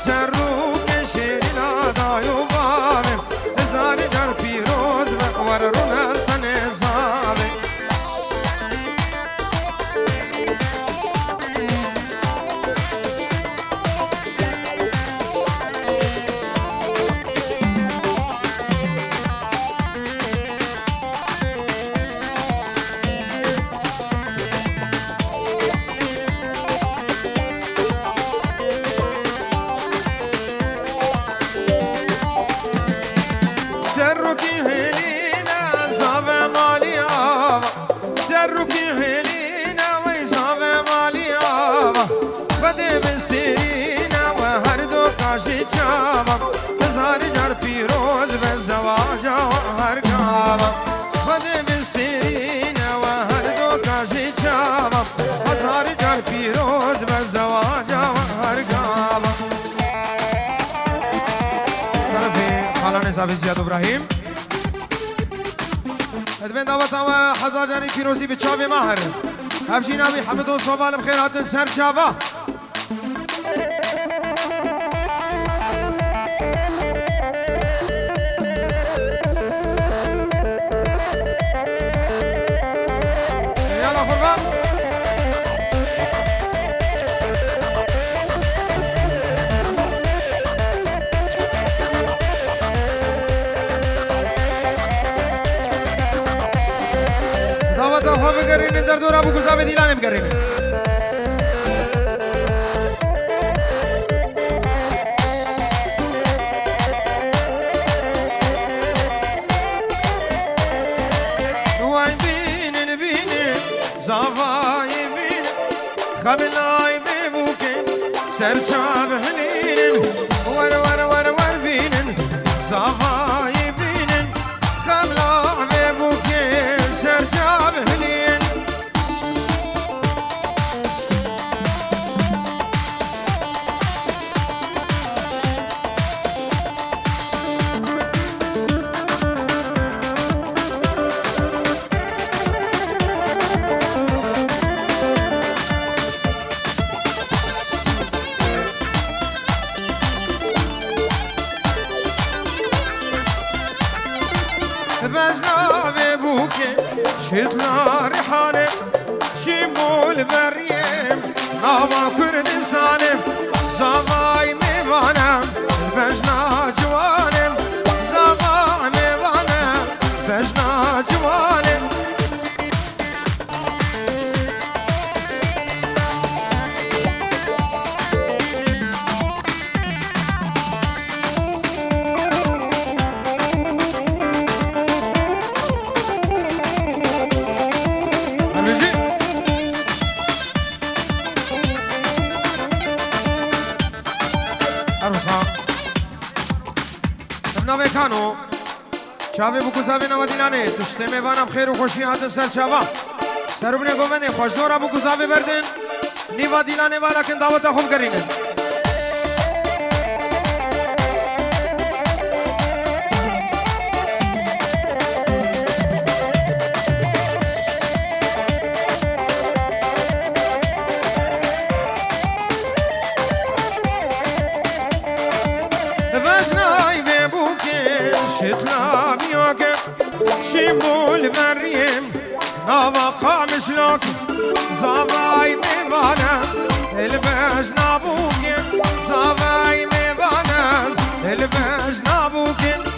سر رو که شیرین آدای و بابه هزار جر پیروز و ور رونال تن زابه چاوم هزار جر پیروز به زواج و هر گاوم خود بسترین و هر دو کاشی چاوم هزار جر پیروز به زواج و هر گاوم طرف خالان صافی زیاد ابراهیم ادبین دعوتا و هزار جر پیروزی به چاوی ماهر افشین آبی حمد و صوبال بخیرات سر چاوا بگرین در دور ابو گزاوه دیلانم بگرین وای بینن بینن زاوای بینن خبلای ببوکن سرچاب هنینن ور ور ور ور بینن زاوای بینن خبلای ببوکن سرچاب هنینن بزنابه بوکه شدلا رحانه شیمول بریم ناوا کردستانه زاوای میوانم بجنا جوانم زاوای میوانم بجنا جوانم کانو چاوی بکوزاوی نوادیلانه تشته میوانم خیر و خوشی هات سر چاوا سربنه گومنه خوش دورا بکوزاوی بردن نیوا دیلانه والا کن دعوت خوب کرینه شتلا بیاکه شیمول بریم نوا خامش لک زاوای میوانم البش نابوکه زاوای میوانم البش نابوکه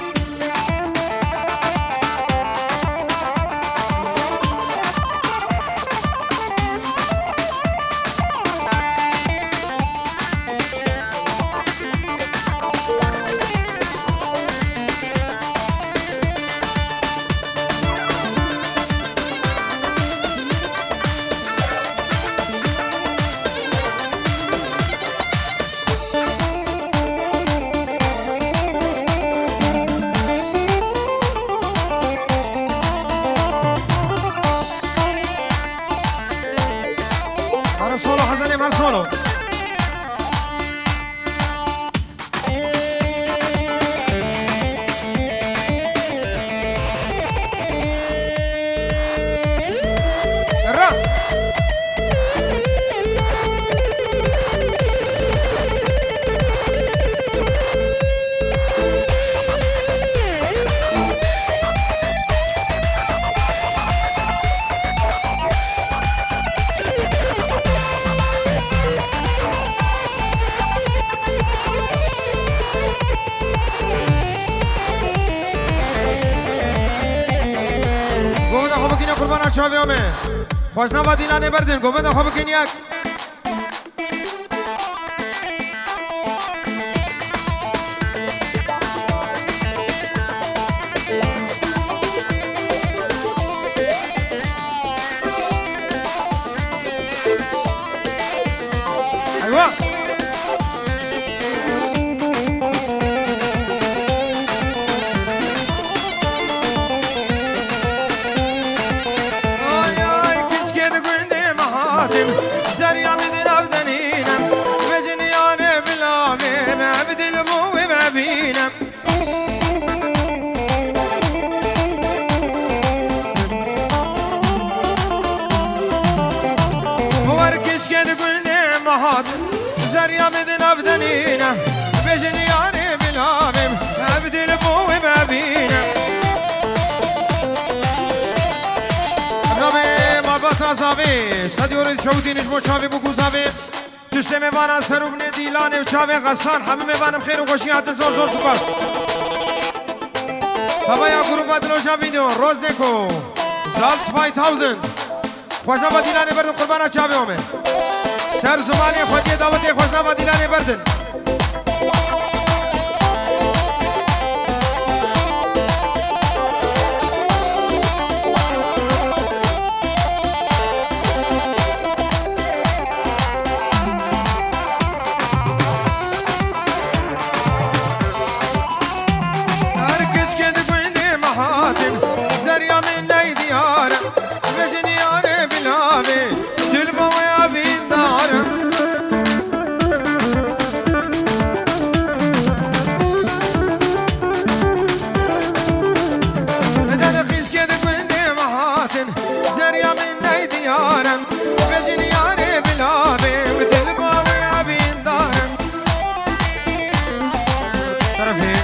solo Hazane Mar solo قربانا چاوی همه خوشنا با دیلانه بردن گوبنده خواب کن یک زريا بدن أبدنينا بجنياني بالعامم أبدي البوي بابينا ربي ما بطا زابي صديور شودي نجمو شابي بوكو زابي تشتي ميوانا سروب نديلاني وشابي غسان حمي ميوانا بخير وخوشي هات زور زور سپاس بابا يا گروپ دلو شابي دو روز نکو زالت 5000 خوشنا با دیلاني بردن قربانا شابي همه سر زمانی خودی دعوتی خوشنا با دیلانه بردن هرگز که دگوینده محاتن زریا من نیدیارم وزنیاره بلاوه دل باویا بیندارم زريا من نيديارم بجنياري بلابي ودل باوي عبين دارم طرفي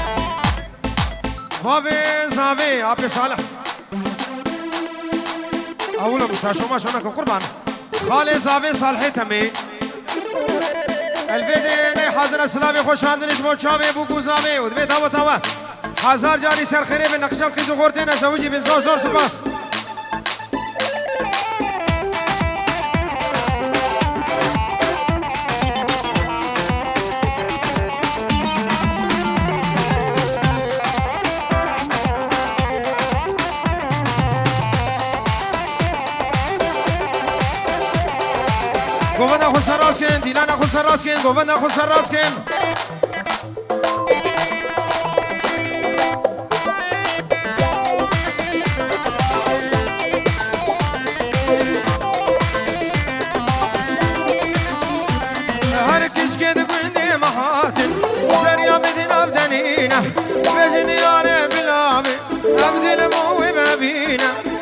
بابي زابي عبي صالح أولا مشاشو ما شونك قربان خالي زابي صالحي تمي الفيدي حاضر السلامي خوش هاندنش موشابي بوكو زابي ودبي تاوه تاوه هزار جاري سر خيري بنقشال خيزو غورتين زوجي بن زور زور سپاس گوونده خود سراز کن دیلانه خود سراز کن گوونده خود سراز کن هر کش که دگوینده محاتن زریا بدین ابدنینه بجنیانه بلامه ابدل موی ببینه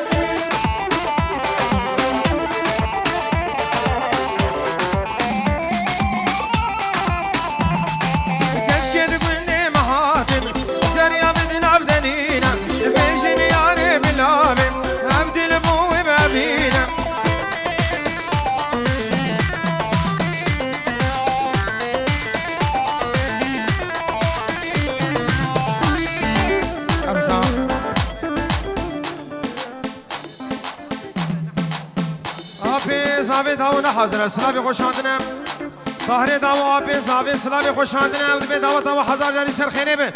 زاوی داو نه حاضر سلام خوش آمدنم طاهر داو آب زاوی سلام خوش آمدنم و به دعوت داو هزار جاری سر خیره به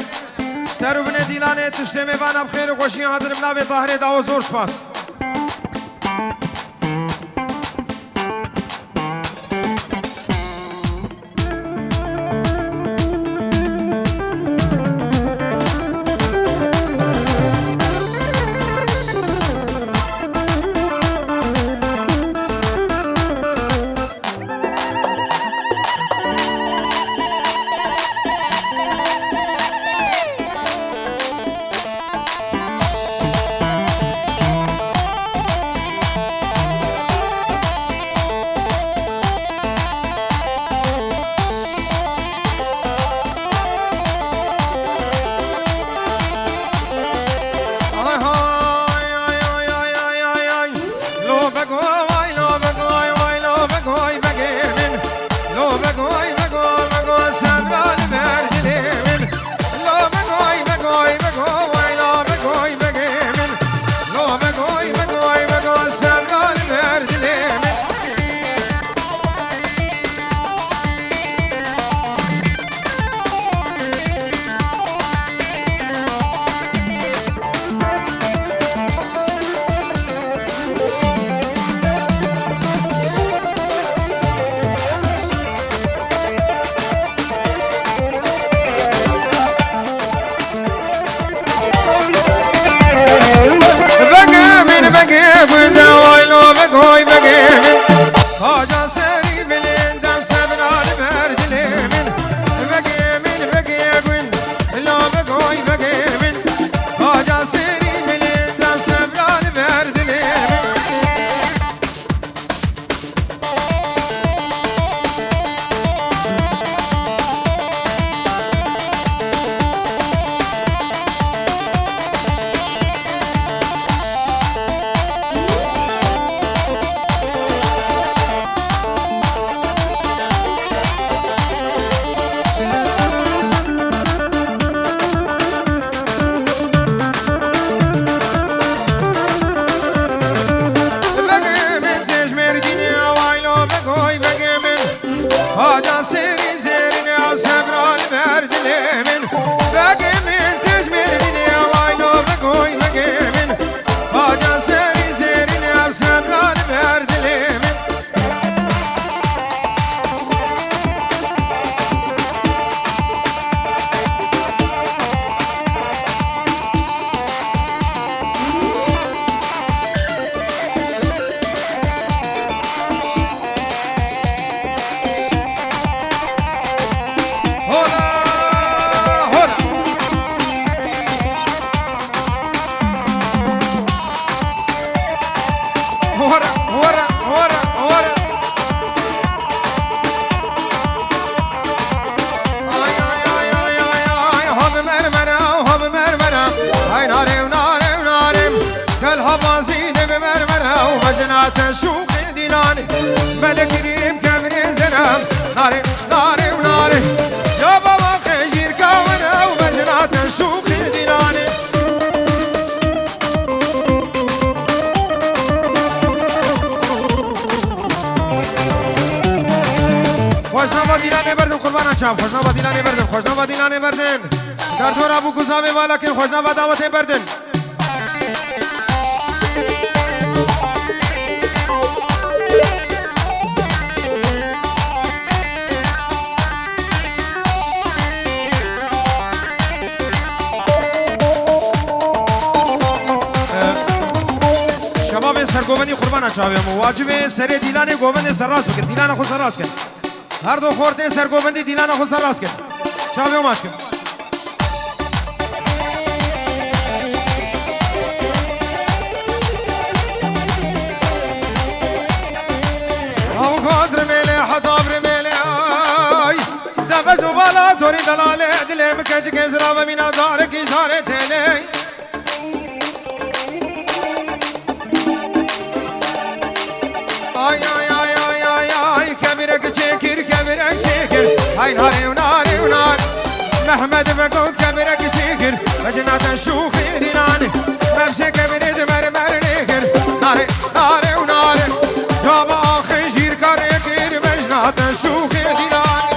سر و بن دیلانه تشته میوانم خیر و خوشی آمدنم ناو طاهر داو زور سپاس مجنات شوخ ديلاني ملك ريم كبر زنم ناري ناري وناري يا بابا خجير كاونا ومجنات شوخ ديلاني خوشنوا دیلانه بردن قربان چام خوشنوا دیلانه بردن خوشنوا دیلانه بردن در دور ابو گزاوه والا که خوشنوا دعوت بردن شباب سرگوبنی قربان چاویم واجب سر دیلانه گوبند سراس بکن دیلانه خود سراس کن هر دو خورده سرگوبندی دیلانه خود سراس کن چاویم ماش کن او گاز رمیله حطاب رمیله آی دفش و بالا توری دلاله دلیم کچ کز را و مینا دارکی شاره تیله ay ay ay ay ay ay kebirek çekir kebirek çekir ay nari nari nari Mehmet Beko kebirek çekir mecnaten şuhi dinani mevse kebirid mermer nekir nari nari nari caba khijir karekir mecnaten şuhi dinani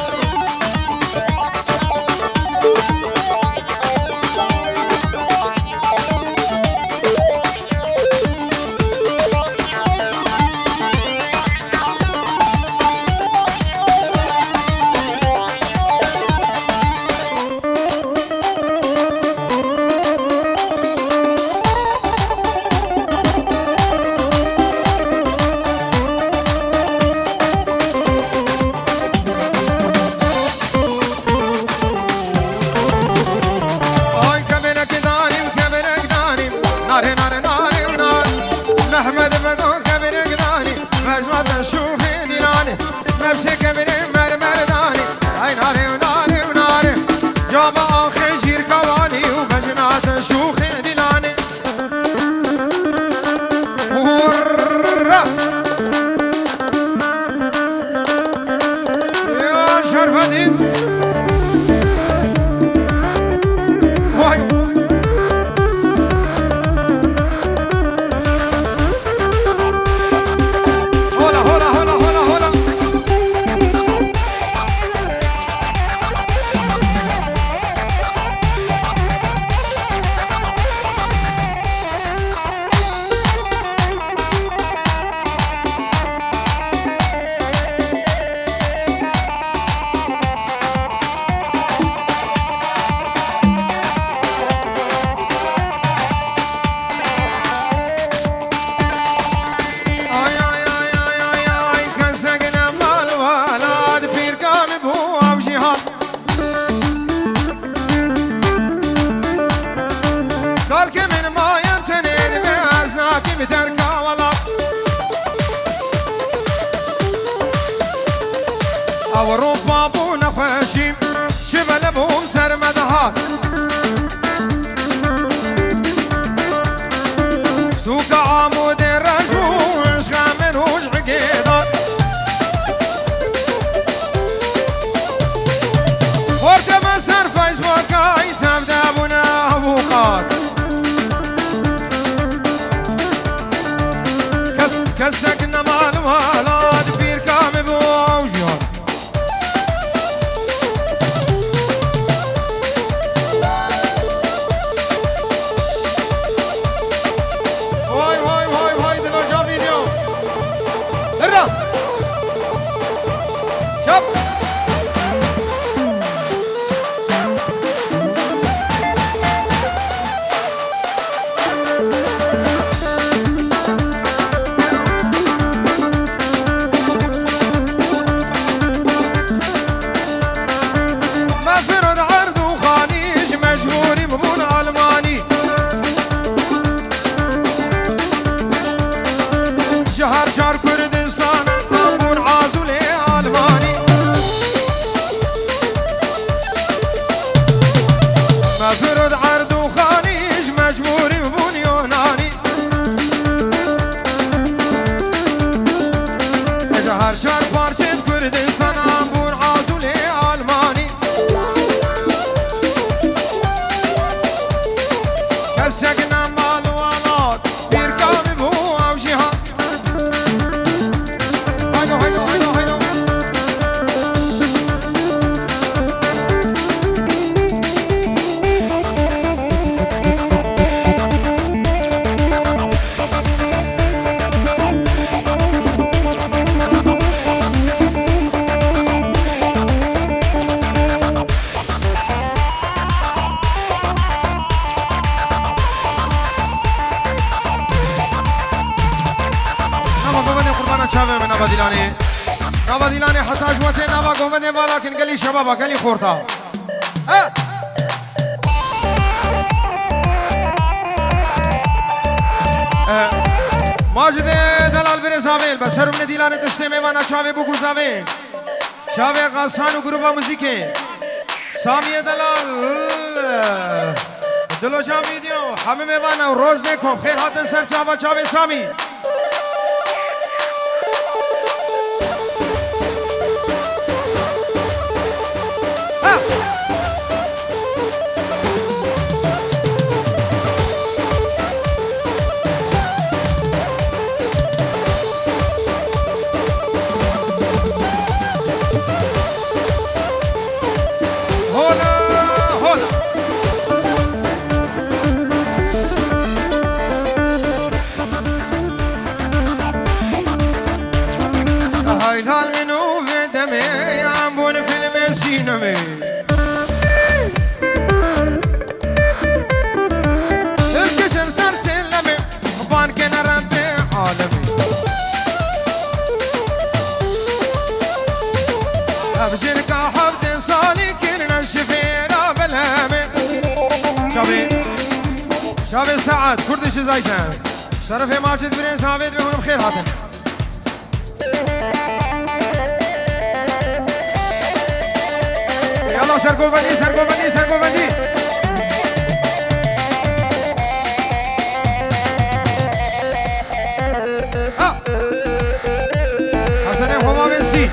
كسكنا مال والاد بير كام بوجيان واي واي واي واي دلو جاب فيديو هرا شوف چاوه من نبادیلانی نبادیلانی حتی جوته نبا گومده بالا کن گلی شبابا گلی خورتا ماجد دلال بر زاویل بس هرم ندیلان تشته میوانا چاوه بگو زاویل چاوه قاسان و گروبا موزیکی سامی دلال دلو جام ویدیو همه میوانا روز نکن خیر هاتن سر چاوه سامی هايلال منو في دمي عمون في المسينمي الكسر صار سلمي بان كان ربي عالمي أبجرك حفظ صالي كلنا الشفيرة بالهمي شابي سعد كردش زايتان شرفي ماجد برين سعيد بهون بخير هاتن يلا سرقوا بني سرقوا بني سرقوا بني حسن هما بنسي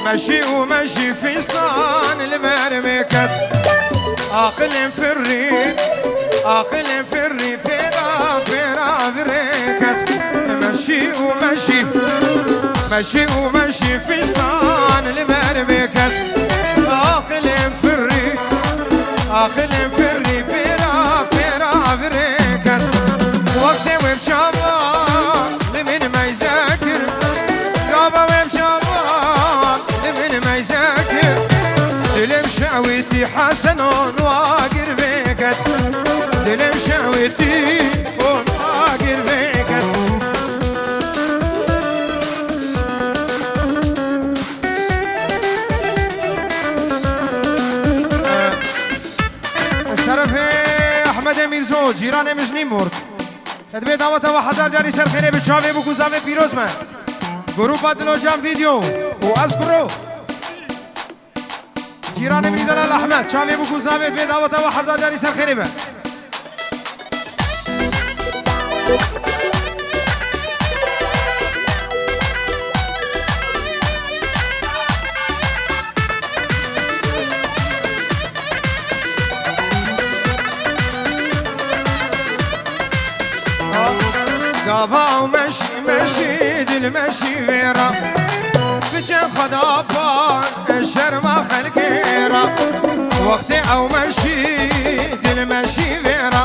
ماشي وماشي في سطان المرمكت عاقل في الريف فيرا بريكت ماشي وماشي في سطان المرمكت عاقل في الريف فيرا بريكت وقت وبشابا لمن ما يذاكر يابا وبشابا لمن ما يذاكر دلم شعوتي حسن واقر بيكت دلم شعوتي واقر بيكت الطرف احمد میرزو جیران مجنی مرد تدبیر دعوت و حضر جاری سر خیره به چاوه بو گوزاوه پیروز من گروه بدلو جام ویدیو و از گروه جیران میدلال احمد چاوه بو گوزاوه به دعوت و حضر جاری سر خیره به قابا ومشي دل مشي ويرا بجن خدا بان شرما خلقيرا وقت او مشي دل مشي ويرا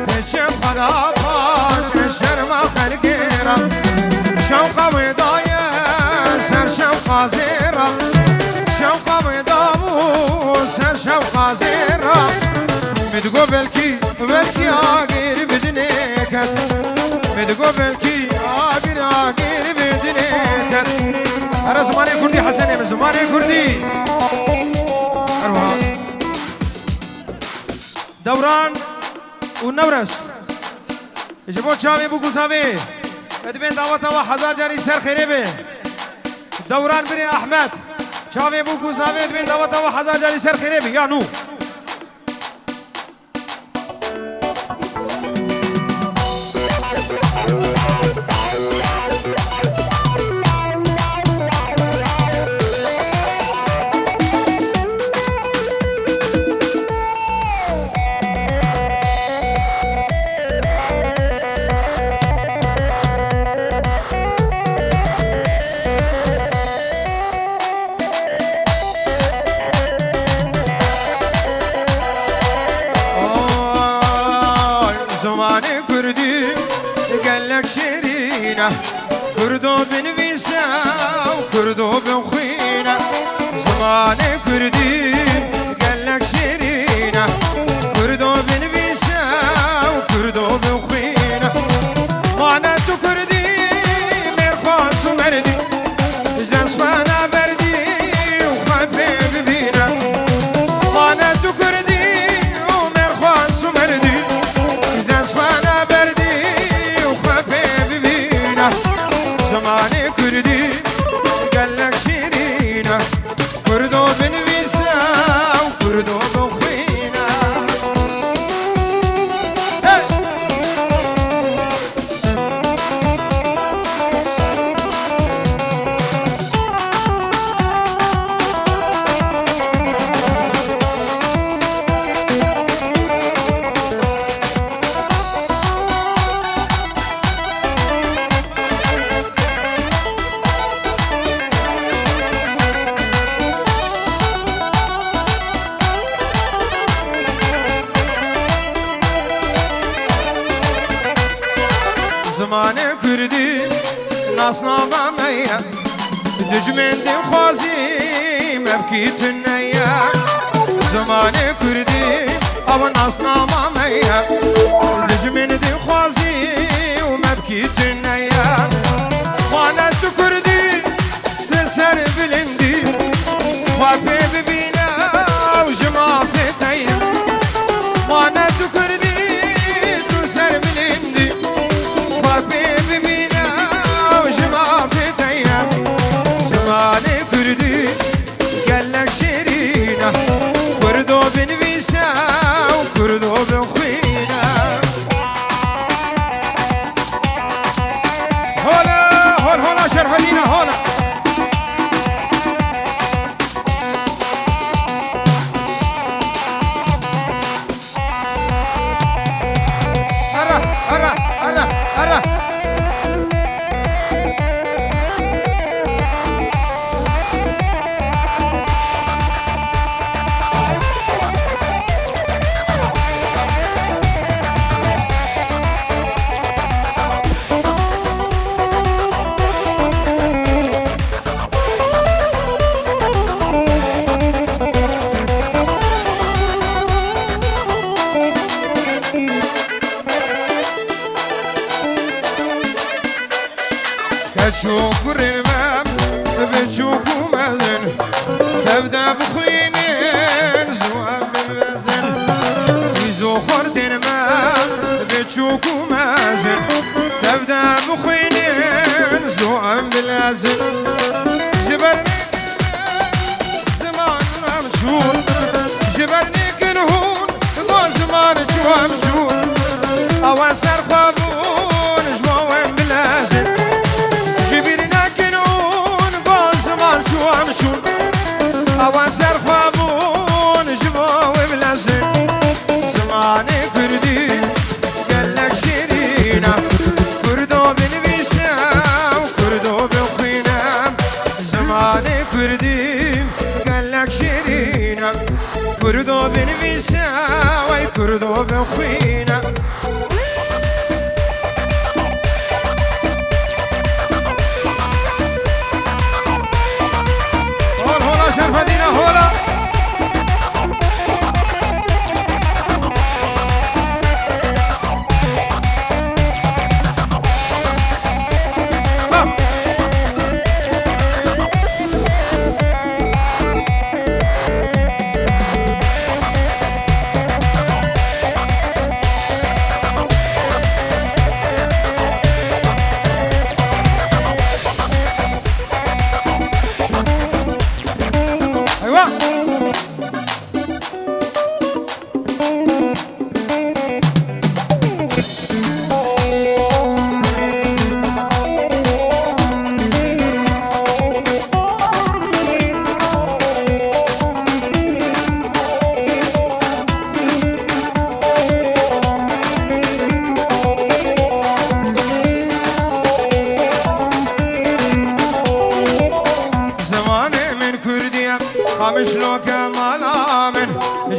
بجن خدا بان شرما خلقيرا شوقا ودايا سر شوقا زيرا شوقا ودامو سر شوقا زيرا متقو بلكي آقير بدنيكت متقو بلكي آقير بدنيكت أنا زماني كردي حسني زماني كردي أروها دوران ونورس جبو چاوي بو گوزاوي ادبين دعوتا و حزار جاري سر خيري به دوران بني احمد چاوي بو گوزاوي ادبين دعوتا و حزار جاري سر خيري به يا نو قالك شيرينة كردو بنفيسة وكردو بخوينة زمان كردي قالك شيرينة كردو بنفيسة وكردو بخوينة معناتو كردي مرخص ومردي جدان صفانا بردي وخفي ببينا معناتو كردي ومرخص ومردي جدان صفانا بردي وخفي ببينا زماني كردي قالك شيرينة كردو بنفيسة وكردو بخوينة زمان كردي ناسنا مامية دجمن دي خوازي مبكي تنيا زمان كردي او ناسنا مامية دجمن دي خوازي ومبكي تنيا وانا كردي تسر بلندي وافي ببينا وجما في تايم وانا كردي تسر بلندي وافي ببينا وجما في تايم زماني كردي قالك شيرينة كردو بنفيسة وكردو بخوينة هولا هول هولا شرف دينا هولا أرى أرى أرى أرى كتشوف الرمام بتشوف مازن تبدا بخوينين زوام بالمازن يزو خورتين ما بتشوف مازن تبدا بخوينين زوام بالمازن جبرني زمان مشهور جبرني كنهون غو زمان شوام شهور اواسر خوابون جموين بالمازن اواسر خوابون جبو بلازن زماني كردي قالك شيرينة كردو بنفيسة وكردو بخوينة زماني كردي قالك شيرينة كردو بنفيسة وكردو بخوينة شرف دينا هولا ايوه خامش لو كمالا من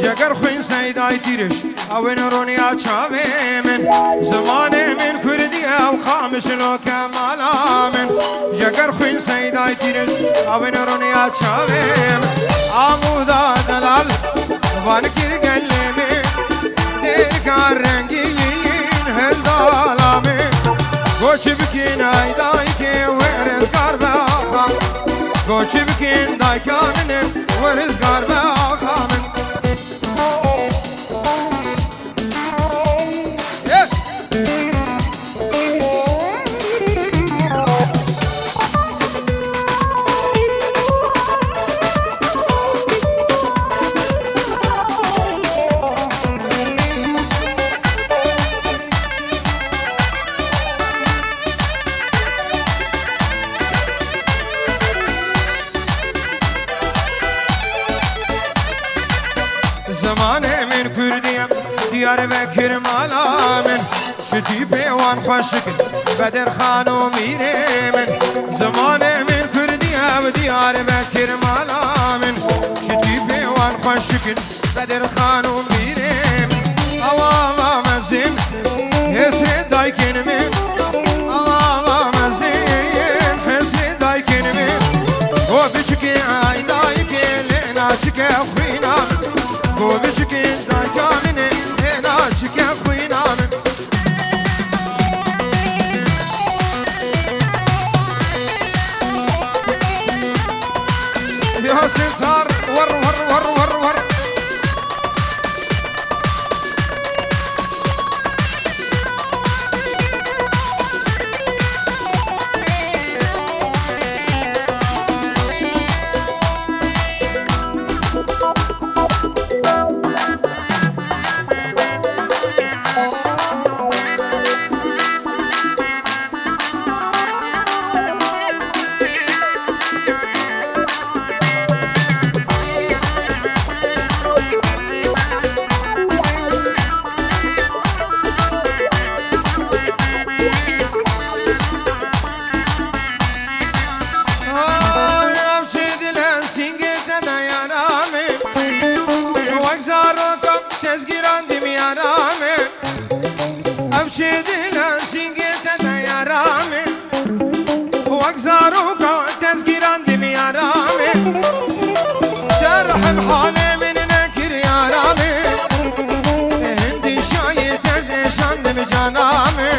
جگر خوين سيداي تيرش اوين رونيا چاوي من زمان من كردي او خامش لو كمالا من جگر خوين سيداي تيرش اوين رونيا چاوي آمودا دلال وانكر قلبي دركار رنگين هندالامي گوچ بکن ای دایکی ورزگار به آخام گوچ بکن دایکانم ورزگار به آخامن زمانه من کردیم دیار بکر مالا من شتی پیوان خوشکن بدر خانو میره من زمانه من کردیم دیار بکر مالا من شتی پیوان خوشکن بدر خانو میره من آوا مزین حسن دایکن من آوا مزین حسن دایکن من او بچکی ای دایکن لینا چکه خوینا گوی چکین دایکانه اینا چکه خوینامن یا ستار ور ور ور ور ور تزگیراندیم یارامه امچه دلان سینگت دیارامه وگزارو که تزگیراندیم یارامه درهم حال من نکر یارامه هندی شای تزشاندم جانامه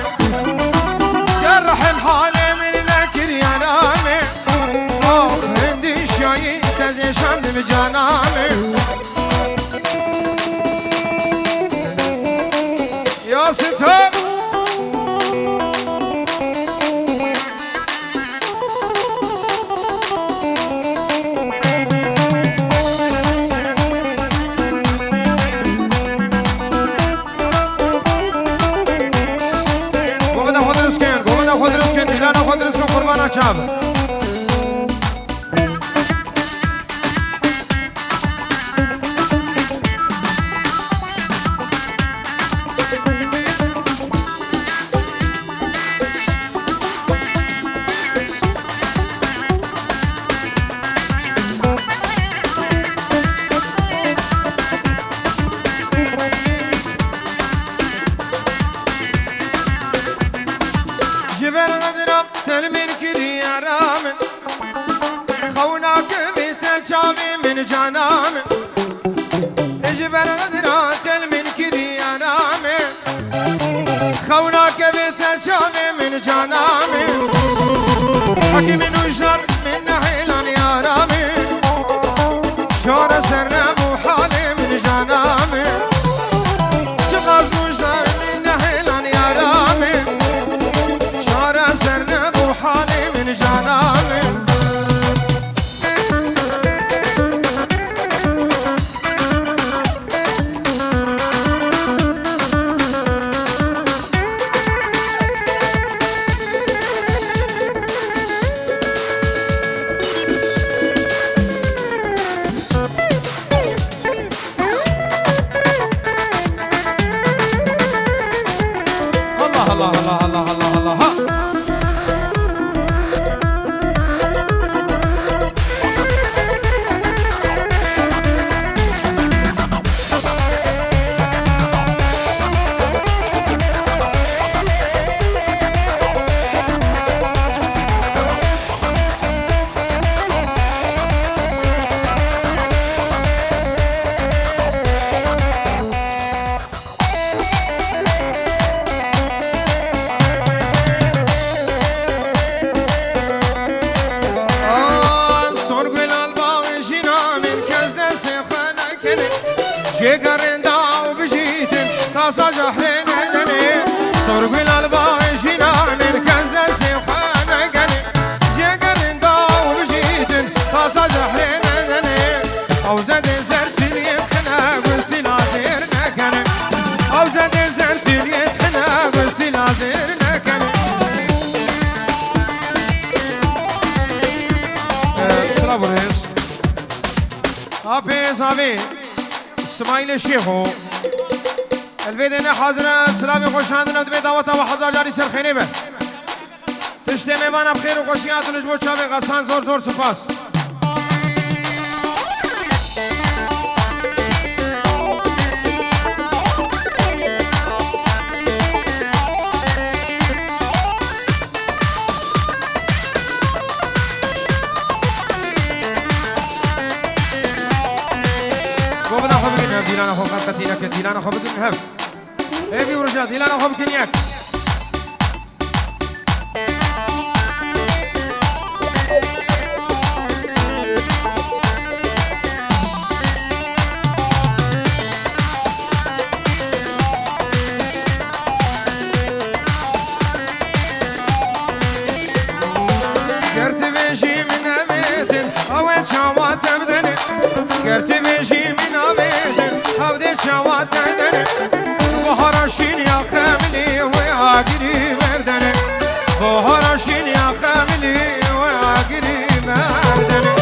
درهم حال من نکر یارامه هندی شای تزشاندم جانامه یا ستار گوبنده خود رسکن دیلانه خود رسکن قربان اچاب جبر غدرم تلمين كري يا رامن خوناك بيت شامي من جنامن جبر غدرم تلمين كري يا رامن خوناك بيت شامي من جنامن حكي من وجدر من نحيلان يا رامن شور سرب وحالي من جنامن شغال وجدر من نحيلان يا رامن سرنب وحالي من جنامي جگرن داو بجیتن تازا جحرین دنی سرگوی لالبای جینان مرکز دستی خوانه گنی جگرن داو بجیتن تازا جحرین دنی او زد زرتلیت خنا گستی لازر نکنی او زد زرتلیت خنا گستی لازر نکنی سلام رئیس حافظ حافظ اسماعیل شیخو الویدن حاضر سلامی خوشاندن دبی دعوت و حضار جاری سرخینی به تشتی میوان بخیر و خوشیات و نجبو چاوی غسان زور زور سپاس دیلان خوب خط دیلان که دیلان خوب دین هف ای بی ورجا دیلان خوب کنیک گرت بشی من امیتن اوه چاوات بدنه گرت بشی من امیتن هودي شوات عندنا بهرشين يا خاملي وياقري مردنا بهرشين يا خاملي وياقري مردنا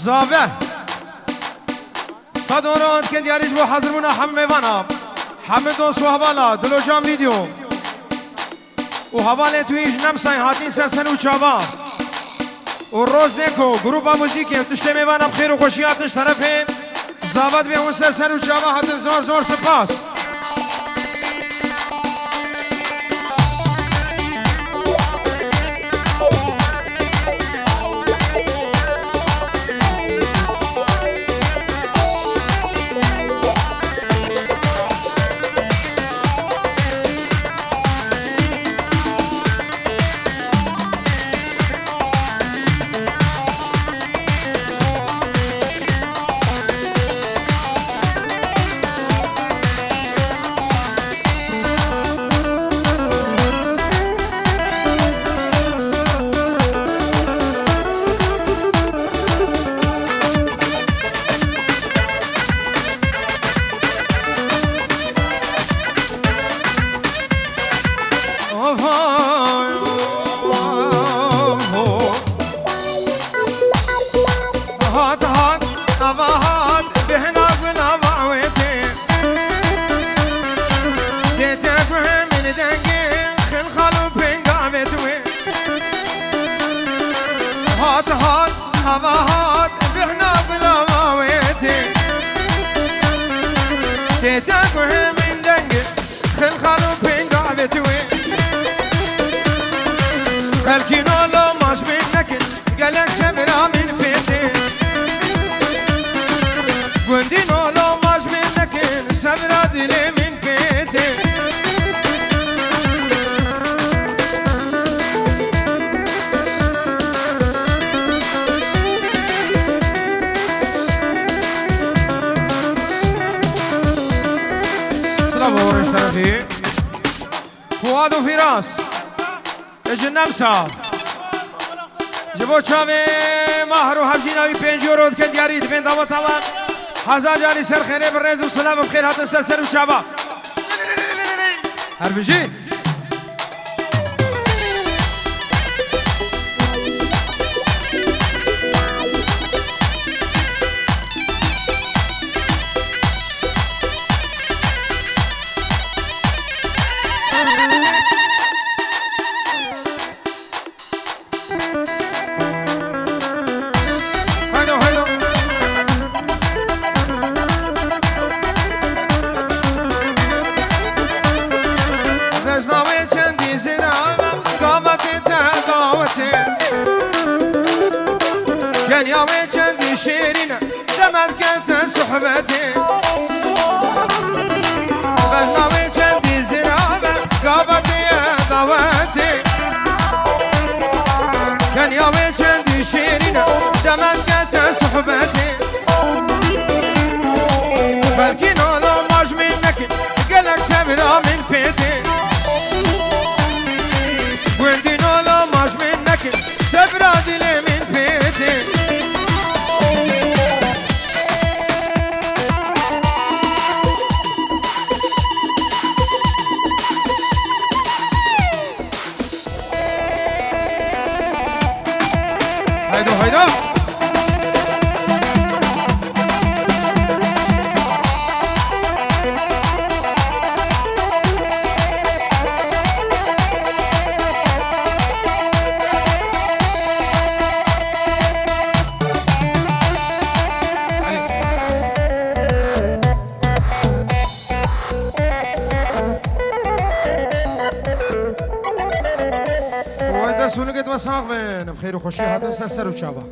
زاوه صدورات که دیاریش با حضرمونا همه وانا همه دوست و حوالا دلو جام ویدیو و حواله تویش نمسای هاتین سرسن و چاوا و روز نکو گروپا موزیکی تشتی میوانم خیر و خوشیاتش طرف زاوت به اون سرسن و چاوا هاتین زور زور سپاس هات بهنا بلا ويتي تيتاك من دنگ خل خالو بينغا بتوي خلكينو لو ماش منك قالك سمرا من بيتي قندينو لو ماش منك سمرا دلي من بيتي بورش طرفی فواد و فراس اجنم صاحب جبو چاوه مهر و حبجیناوی 5 یورو کن دیاری دبین دعوت آوان حزا جاری سر خیره برنز و سلام بخیر هاتن سر و چاوا هر بجی كان يا ويجد شيرين دمت كانت صحبتي بلنا ويجد زرابة قابتي يا ضواتي كان يا ويجد شيرين دمت كانت صحبتي بلكي نولو ماج منك قالك سبرا من بيتي وانتي نولو ماج منك سبرا دلي من بيتي هيدو هيدو وهذا سونقت وساق بخير وخوشي هذا سرسر وشافا